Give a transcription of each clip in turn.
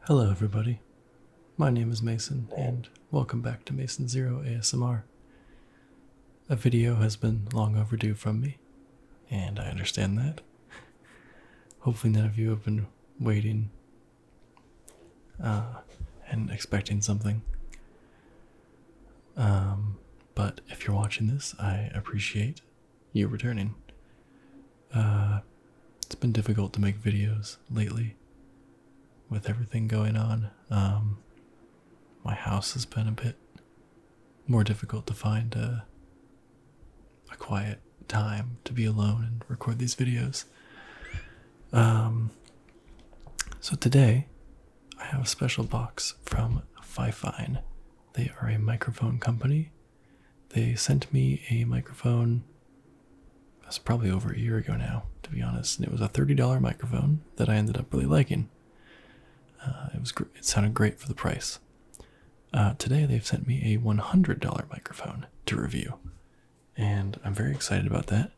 Hello everybody, my name is Mason and welcome back to Mason Zero ASMR. A video has been long overdue from me, and I understand that. Hopefully none of you have been waiting and expecting something. But if you're watching this, I appreciate you returning. It's been difficult to make videos lately with everything going on. My house has been a bit more difficult to find a quiet time to be alone and record these videos. So today I have a special box from Fifine. They are a microphone company. They sent me a microphone, that's probably over a year ago now, to be honest, and it was a $30 microphone that I ended up really liking. It sounded great for the price. Today they've sent me a $100 microphone to review, and I'm very excited about that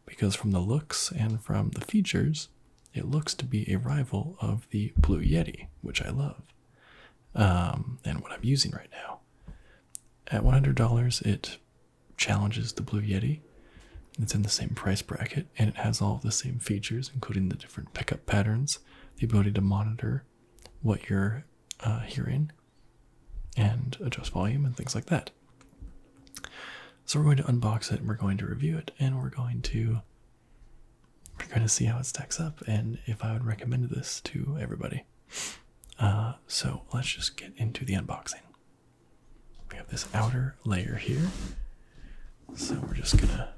because from the looks and from the features, it looks to be a rival of the Blue Yeti, which I love, and what I'm using right now. At $100, it challenges the Blue Yeti. It's in the same price bracket, and it has all of the same features, including the different pickup patterns, the ability to monitor what you're hearing, and adjust volume and things like that. So we're going to unbox it, and we're going to review it, and we're going to see how it stacks up and if I would recommend this to everybody. So let's just get into the unboxing. We have this outer layer here, so we're just gonna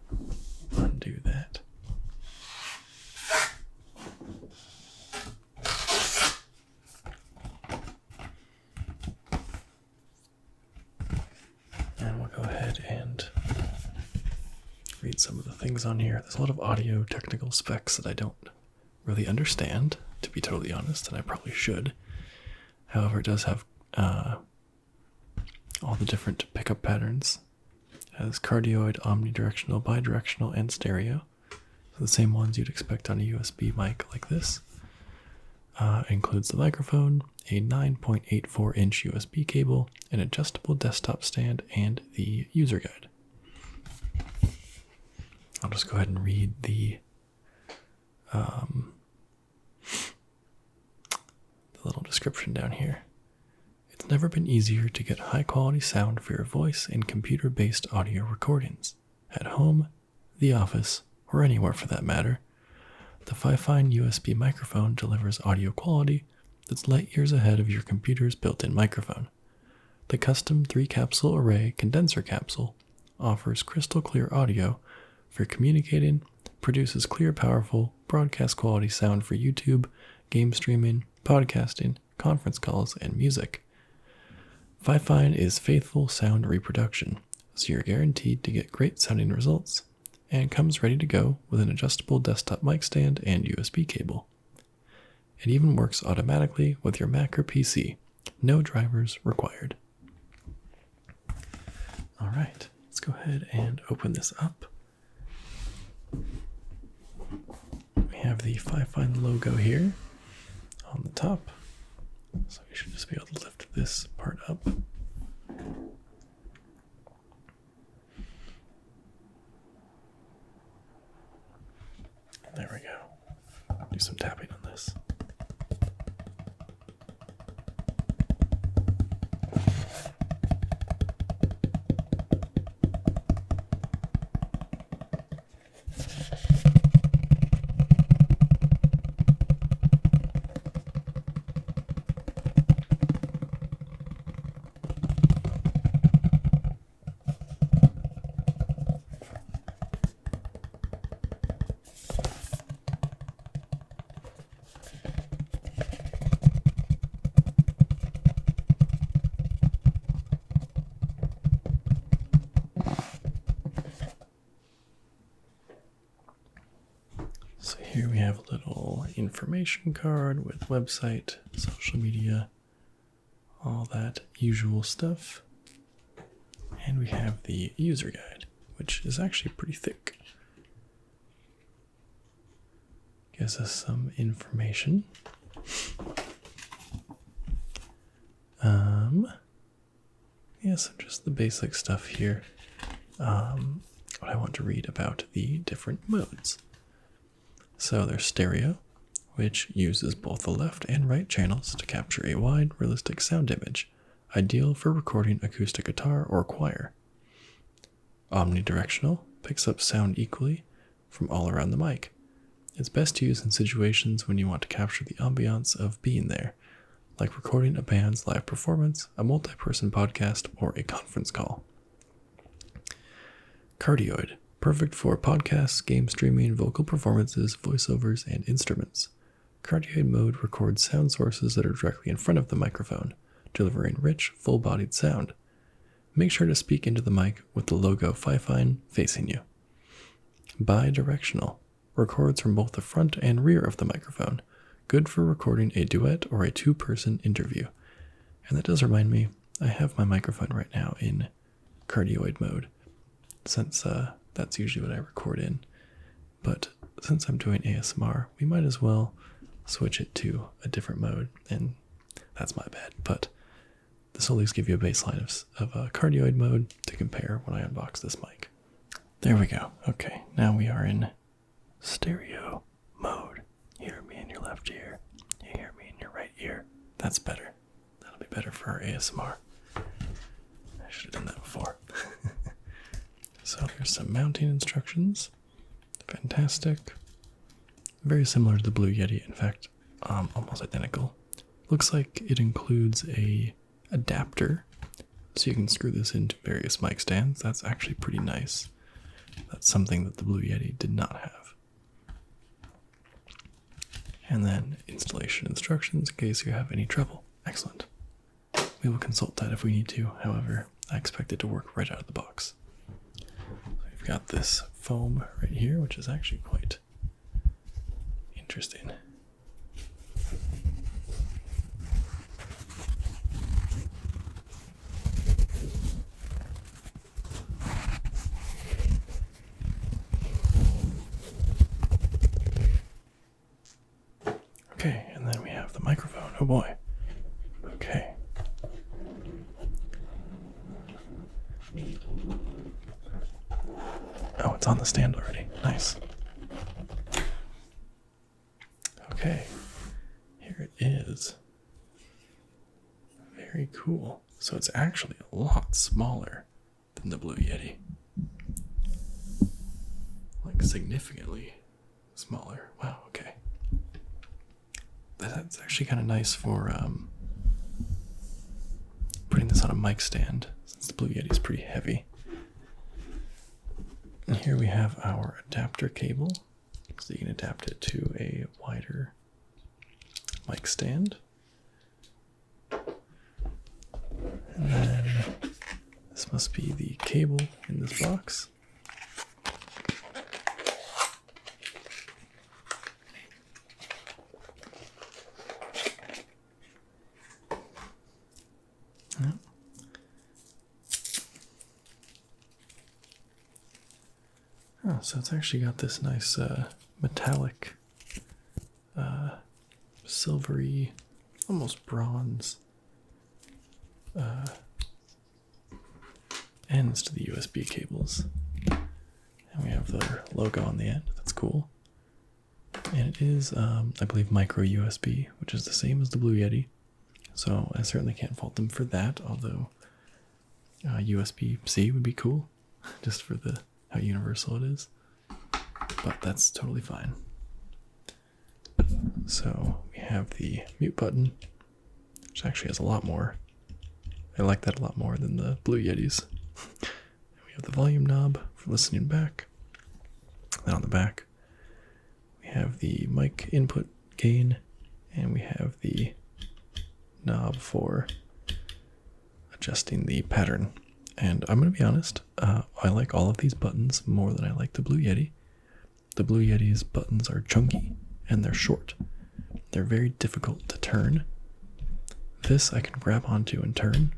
undo that. And we'll go ahead and read some of the things on here. There's a lot of audio technical specs that I don't really understand, to be totally honest, and I probably should. However, it does have all the different pickup patterns. It has cardioid, omnidirectional, bidirectional, and stereo. So the same ones you'd expect on a USB mic like this. It includes the microphone, a 9.84-inch USB cable, an adjustable desktop stand, and the user guide. I'll just go ahead and read the little description down here. It's never been easier to get high-quality sound for your voice in computer-based audio recordings. At home, the office, or anywhere for that matter, the Fifine USB microphone delivers audio quality that's light years ahead of your computer's built-in microphone. The custom 3-capsule array condenser capsule offers crystal clear audio for communicating, produces clear, powerful, broadcast-quality sound for YouTube, game streaming, podcasting, conference calls, and music. Fifine is faithful sound reproduction, so you're guaranteed to get great sounding results, and comes ready to go with an adjustable desktop mic stand and USB cable. It even works automatically with your Mac or PC. No drivers required. All right, let's go ahead and open this up. We have the Fifine logo here on the top, so you should just be able to lift this part up. There we go. Do some tapping on this. So here we have a little information card with website, social media, all that usual stuff. And we have the user guide, which is actually pretty thick. Gives us some information. Yeah, so just the basic stuff here. What I want to read about the different modes. So there's stereo, which uses both the left and right channels to capture a wide, realistic sound image, ideal for recording acoustic guitar or choir. Omnidirectional picks up sound equally from all around the mic. It's best used in situations when you want to capture the ambiance of being there, like recording a band's live performance, a multi-person podcast, or a conference call. Cardioid, perfect for podcasts, game streaming, vocal performances, voiceovers, and instruments. Cardioid mode records sound sources that are directly in front of the microphone, delivering rich, full-bodied sound. Make sure to speak into the mic with the logo Fifine facing you. Bidirectional, records from both the front and rear of the microphone, good for recording a duet or a two-person interview. And that does remind me, I have my microphone right now in cardioid mode, since that's usually what I record in. But since I'm doing ASMR, we might as well switch it to a different mode, and that's my bad. But this will at least give you a baseline of cardioid mode to compare when I unbox this mic. There we go. Okay, now we are in stereo mode. You hear me in your left ear. You hear me in your right ear. That's better. That'll be better for our ASMR. I should have done that before. So there's some mounting instructions. Fantastic. Very similar to the Blue Yeti, in fact, almost identical. Looks like it includes a adapter, so you can screw this into various mic stands. That's actually pretty nice. That's something that the Blue Yeti did not have. And then installation instructions in case you have any trouble. Excellent. We will consult that if we need to. However, I expect it to work right out of the box. So we've got this foam right here, which is actually quite interesting. Okay, and then we have the microphone. Oh boy. Okay. Oh, it's on the stand already. Nice. Okay. Here it is. Very cool. So it's actually a lot smaller than the Blue Yeti. Like significantly smaller. Wow, okay. That's actually kind of nice for putting this on a mic stand, since the Blue Yeti is pretty heavy. And here we have our adapter cable, so you can adapt it to a wider mic stand. And then this must be the cable in this box. Oh, so it's actually got this nice metallic, silvery, almost bronze ends to the USB cables. And we have the logo on the end. That's cool. And it is, I believe, micro USB, which is the same as the Blue Yeti. So I certainly can't fault them for that, although USB-C would be cool, just for how universal it is. But that's totally fine. So we have the mute button, which actually has a lot more. I like that a lot more than the Blue Yetis. We have the volume knob for listening back. Then on the back, we have the mic input gain, and we have the knob for adjusting the pattern. And I'm going to be honest, I like all of these buttons more than I like the Blue Yeti. The Blue Yeti's buttons are chunky and they're short. They're very difficult to turn. This I can grab onto and turn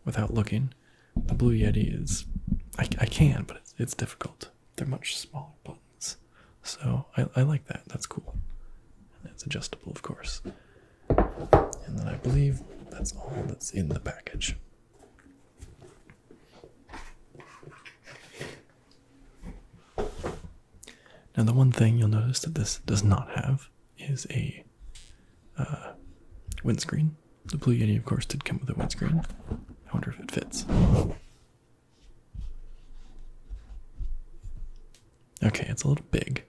without looking. The Blue Yeti is, I can, but it's difficult. They're much smaller buttons. So I like that. That's cool. And it's adjustable, of course. And then I believe That's all that's in the package. Now, the one thing you'll notice that this does not have is a windscreen. The Blue Yeti, of course, did come with a windscreen. I wonder if it fits. Okay, it's a little big,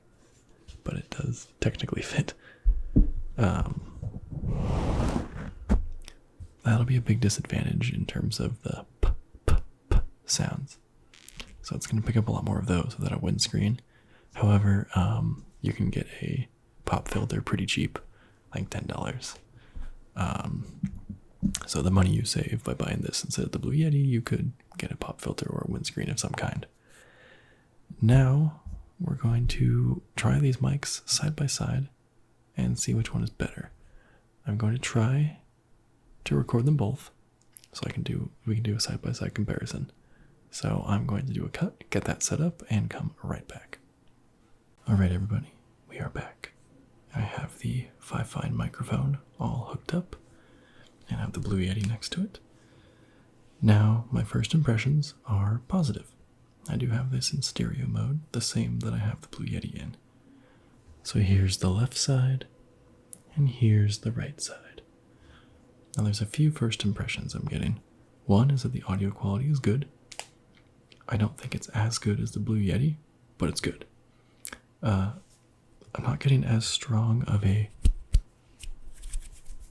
but it does technically fit. That'll be a big disadvantage in terms of the p sounds. So it's going to pick up a lot more of those without a windscreen. However, you can get a pop filter pretty cheap, like $10. So the money you save by buying this instead of the Blue Yeti, you could get a pop filter or a windscreen of some kind. Now, we're going to try these mics side by side and see which one is better. I'm going to try to record them both so we can do a side by side comparison. So I'm going to do a cut, get that set up, and come right back. All right, everybody, we are back. I have the Fifine microphone all hooked up, and I have the Blue Yeti next to it. Now, my first impressions are positive. I do have this in stereo mode, the same that I have the Blue Yeti in. So here's the left side, and here's the right side. Now there's a few first impressions I'm getting. One is that the audio quality is good. I don't think it's as good as the Blue Yeti, but it's good. I'm not getting as strong of a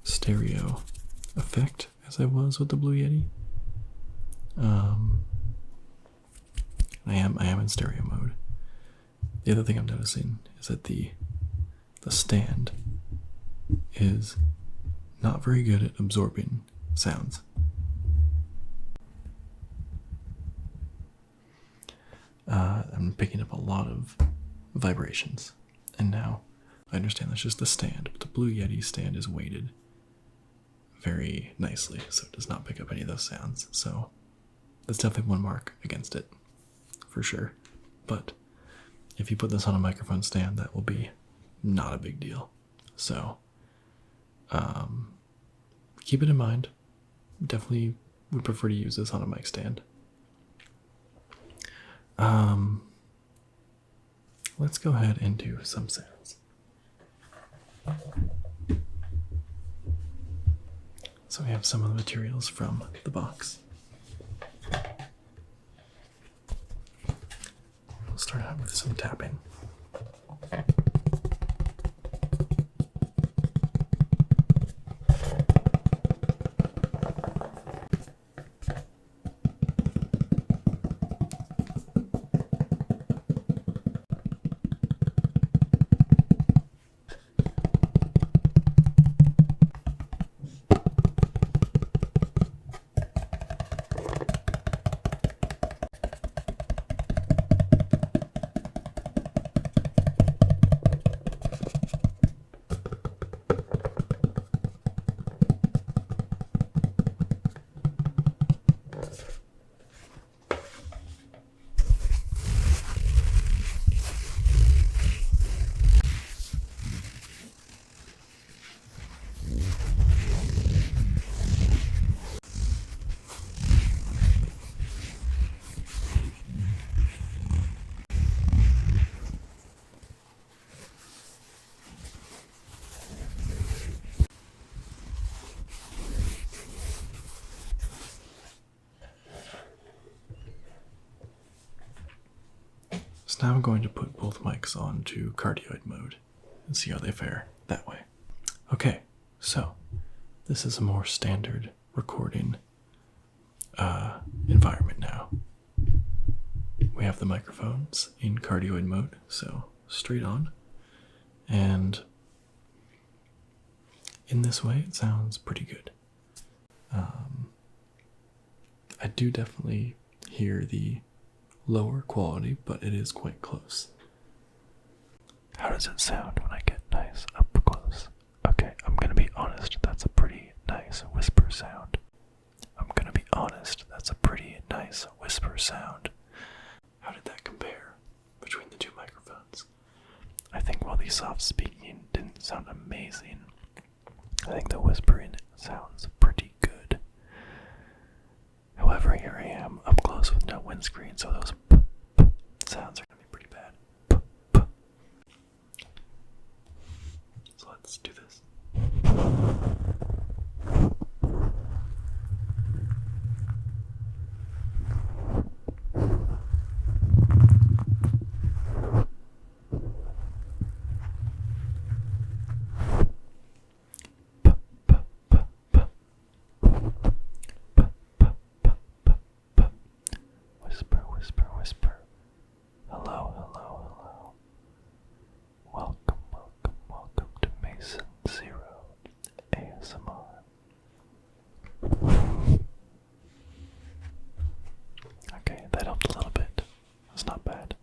stereo effect as I was with the Blue Yeti. I am in stereo mode. The other thing I'm noticing is that the stand is not very good at absorbing sounds. I'm picking up a lot of vibrations, and now I understand that's just the stand, but the Blue Yeti stand is weighted very nicely, so it does not pick up any of those sounds. So that's definitely one mark against it, for sure. But if you put this on a microphone stand, that will be not a big deal. So keep it in mind. Definitely would prefer to use this on a mic stand. Let's go ahead and do some sounds. So we have some of the materials from the box. We'll start out with some tapping. So now I'm going to put both mics on to cardioid mode and see how they fare that way. Okay, so this is a more standard recording environment now. We have the microphones in cardioid mode, so straight on. And in this way, it sounds pretty good. I do definitely hear the lower quality, but it is quite close. How does it sound when I get nice up close? Okay, I'm gonna be honest, that's a pretty nice whisper sound. How did that compare between the two microphones? I think while the soft speaking didn't sound amazing, I think the whispering sounds pretty good. However, here I am up close with no windscreen, so those p sounds are going to be pretty bad. P. So let's do this. Whisper, whisper, whisper. Hello, hello, hello. Welcome, welcome, welcome to Mason Zero ASMR. Okay, that helped a little bit. That's not bad.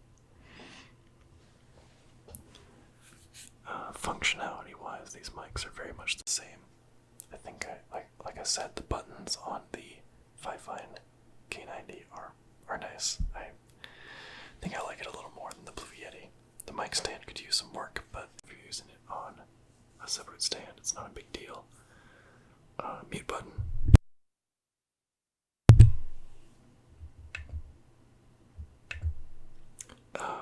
Functionality-wise, these mics are very much the same. I think, like I said, the buttons on the Fifine K690 are nice. I think I like it a little more than the Blue Yeti. The mic stand could use some work, but if you're using it on a separate stand, it's not a big deal. Mute button.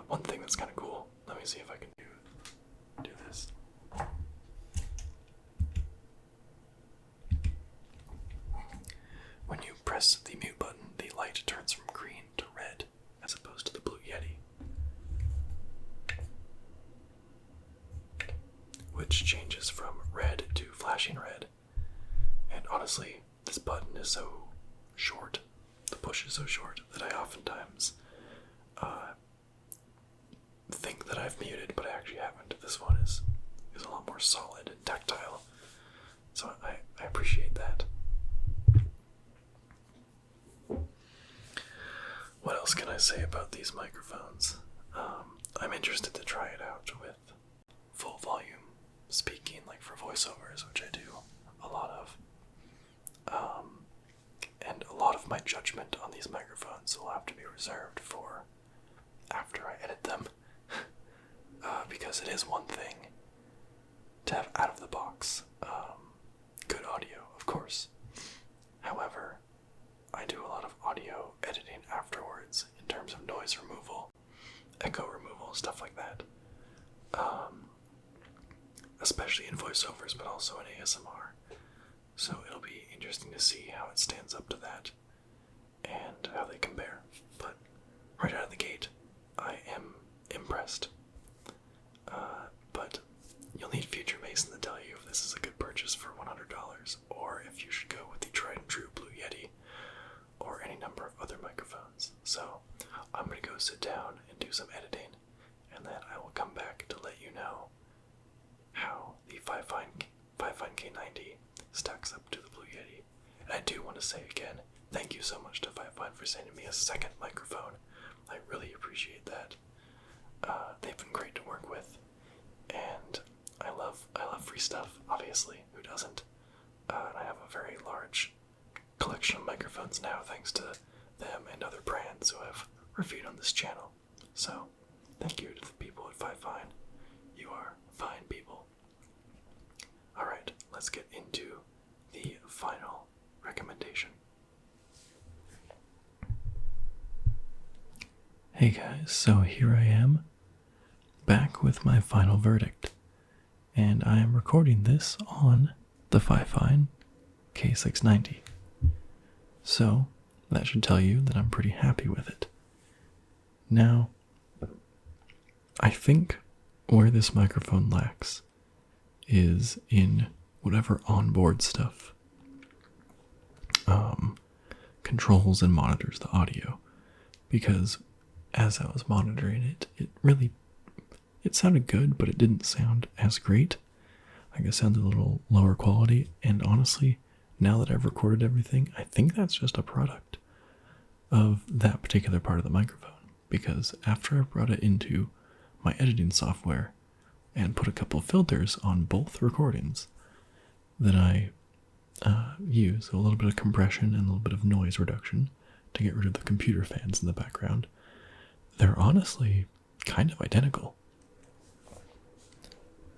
One thing that's kind of cool. Let me see if I can do this. When you press the mute button, the light turns from green to red, as opposed to the Blue Yeti, which changes from red to flashing red. And honestly, this button is so short, the push is so short, that I oftentimes think that I've muted, but I actually haven't. This one is a lot more solid and tactile, so I appreciate that. What else can I say about these microphones? I'm interested to try it out with full volume speaking, like for voiceovers, which I do a lot of. And a lot of my judgment on these microphones will have to be reserved for after I edit them. Because it is one thing to have out of the box good audio, of course. However, I do a lot of audio editing afterwards in terms of noise removal, echo removal, stuff like that. Especially in voiceovers, but also in ASMR. So it'll be interesting to see how it stands up to that and how they compare. But right out of the gate, I am impressed. But you'll need future Mason to tell you if this is a good purchase for $100, or if you should go with the tried and true Blue Yeti, or any number of other microphones. So I'm going to go sit down and do some editing, and then I will come back to let you know how the Fifine K690 stacks up to the Blue Yeti. And I do want to say again, thank you so much to Fifine for sending me a second microphone. I really appreciate that. They've been great to work with, and I love free stuff, obviously. Who doesn't? And I have a very large collection of microphones now, thanks to them and other brands who have reviewed on this channel. So, thank you to the people at Fifine. You are fine people. Alright, let's get into the final recommendation. Hey guys, so here I am, back with my final verdict, and I am recording this on the Fifine K690. So, that should tell you that I'm pretty happy with it. Now, I think where this microphone lacks is in whatever onboard stuff controls and monitors the audio, because as I was monitoring it, it sounded good, but it didn't sound as great. Like it sounded a little lower quality, and honestly, now that I've recorded everything, I think that's just a product of that particular part of the microphone, because after I brought it into my editing software and put a couple of filters on both recordings that I use, a little bit of compression and a little bit of noise reduction to get rid of the computer fans in the background, they're honestly kind of identical.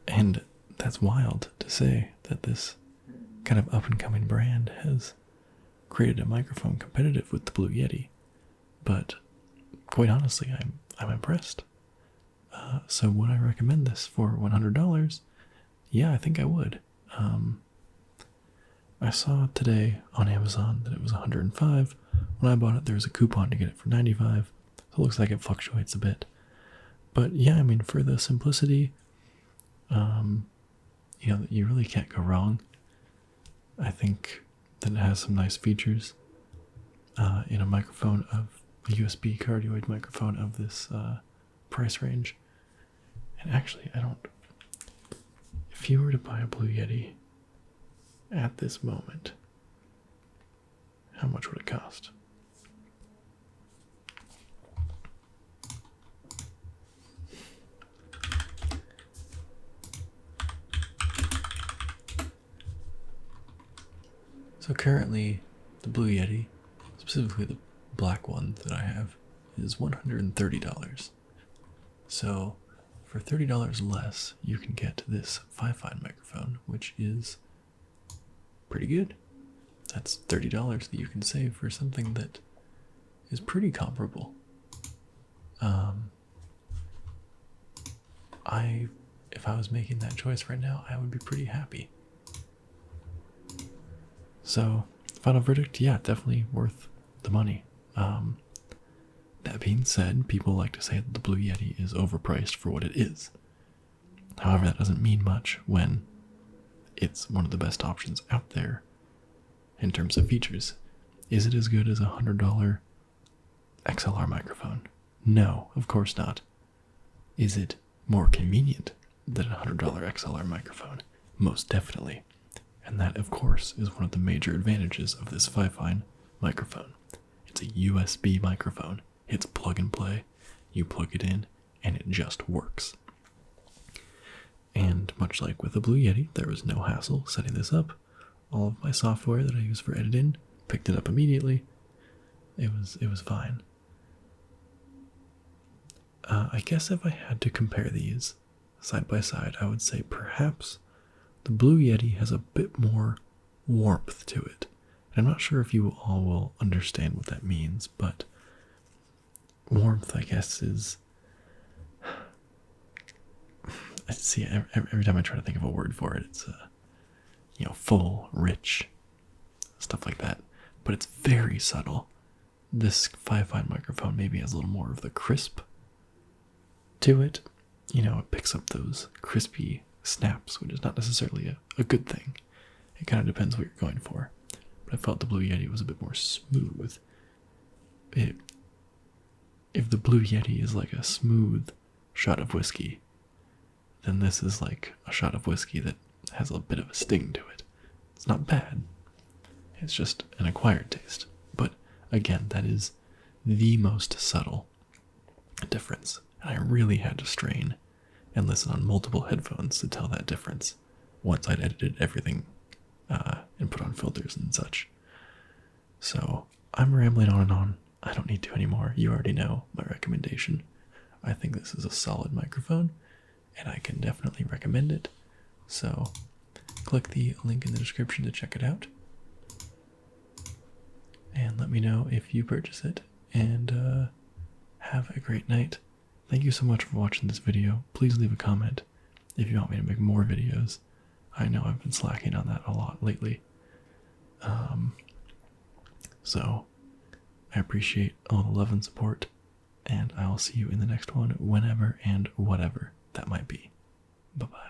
And that's wild to say that this kind of up-and-coming brand has created a microphone competitive with the Blue Yeti, but quite honestly, I'm impressed. So would I recommend this for $100? Yeah, I think I would. I saw today on Amazon that it was $105. When I bought it, there was a coupon to get it for $95. So it looks like it fluctuates a bit. But yeah, I mean, for the simplicity, you really can't go wrong. I think that it has some nice features in a microphone of a USB cardioid microphone of this price range. And actually, if you were to buy a Blue Yeti at this moment, how much would it cost? So currently, the Blue Yeti, specifically the black one that I have, is $130. So for $30 less, you can get this Fifine microphone, which is pretty good. That's $30 that you can save for something that is pretty comparable. If I was making that choice right now, I would be pretty happy. So, final verdict, yeah, definitely worth the money. That being said, people like to say that the Blue Yeti is overpriced for what it is. However, that doesn't mean much when it's one of the best options out there in terms of features. Is it as good as a $100 XLR microphone? No, of course not. Is it more convenient than a $100 XLR microphone? Most definitely. And that, of course, is one of the major advantages of this Fifine microphone. It's a USB microphone. It's plug and play. You plug it in, and it just works. And much like with the Blue Yeti, there was no hassle setting this up. All of my software that I use for editing picked it up immediately. It was fine. I guess if I had to compare these side by side, I would say perhaps the Blue Yeti has a bit more warmth to it. And I'm not sure if you all will understand what that means, but warmth, I guess, is... See, every time I try to think of a word for it, it's, full, rich, stuff like that. But it's very subtle. This Fifine microphone maybe has a little more of the crisp to it. It picks up those crispy snaps, which is not necessarily a good thing. It kind of depends what you're going for. But I felt the Blue Yeti was a bit more smooth. If the Blue Yeti is like a smooth shot of whiskey, then this is like a shot of whiskey that has a bit of a sting to it. It's not bad. It's just an acquired taste. But again, that is the most subtle difference. And I really had to strain and listen on multiple headphones to tell that difference once I'd edited everything and put on filters and such. So I'm rambling on and on. I don't need to anymore. You already know my recommendation. I think this is a solid microphone, and I can definitely recommend it. So click the link in the description to check it out. And let me know if you purchase it. And have a great night. Thank you so much for watching this video. Please leave a comment if you want me to make more videos. I know I've been slacking on that a lot lately. So I appreciate all the love and support, and I will see you in the next one, whenever and whatever that might be. Bye-bye.